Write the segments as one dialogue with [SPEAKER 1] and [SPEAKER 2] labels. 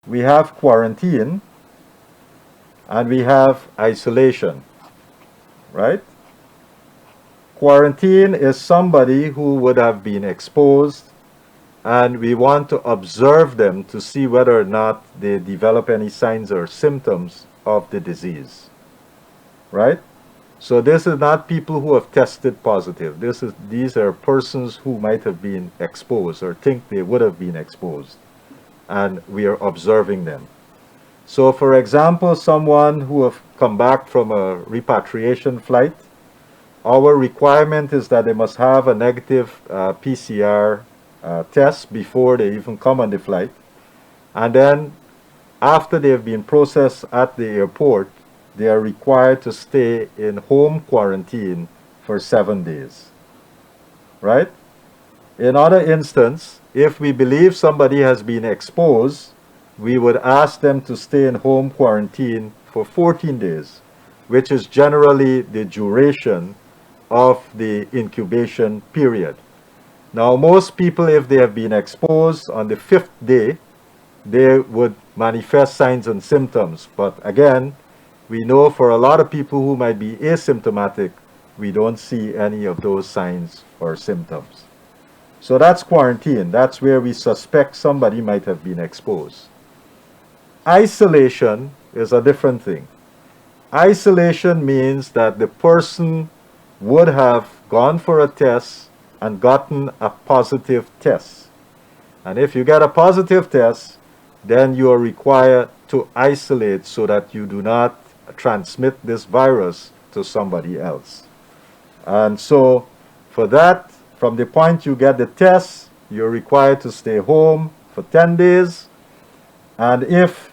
[SPEAKER 1] we have quarantine, and we have isolation, right? Quarantine is somebody who would have been exposed, and we want to observe them to see whether or not they develop any signs or symptoms of the disease, right? So this is not people who have tested positive. These are persons who might have been exposed or think they would have been exposed, and we are observing them. So for example, someone who have come back from a repatriation flight, our requirement is that they must have a negative PCR test before they even come on the flight. And then after they have been processed at the airport, they are required to stay in home quarantine for 7 days, right? In other instance, if we believe somebody has been exposed, we would ask them to stay in home quarantine for 14 days, which is generally the duration of the incubation period. Now, most people, if they have been exposed on the 5th day, they would manifest signs and symptoms. But again, we know for a lot of people who might be asymptomatic, we don't see any of those signs or symptoms. So that's quarantine. That's where we suspect somebody might have been exposed. Isolation is a different thing. Isolation means that the person would have gone for a test and gotten a positive test. And if you get a positive test, then you are required to isolate so that you do not transmit this virus to somebody else. And so for that, from the point you get the test, you're required to stay home for 10 days. And if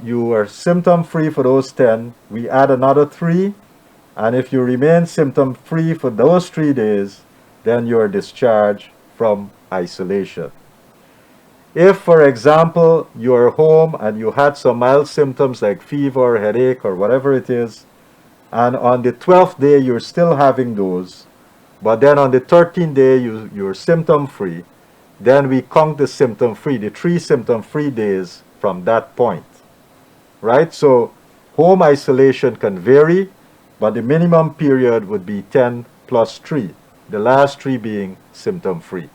[SPEAKER 1] you are symptom-free for those 10, we add another 3. And if you remain symptom-free for those 3 days, then you are discharged from isolation. If, for example, you are home and you had some mild symptoms like fever, headache, or whatever it is, and on the 12th day you're still having those, but then on the 13th day you're symptom-free, then we count the symptom-free, the 3 symptom-free days from that point, right? So home isolation can vary, but the minimum period would be 10 plus 3, the last 3 being symptom-free.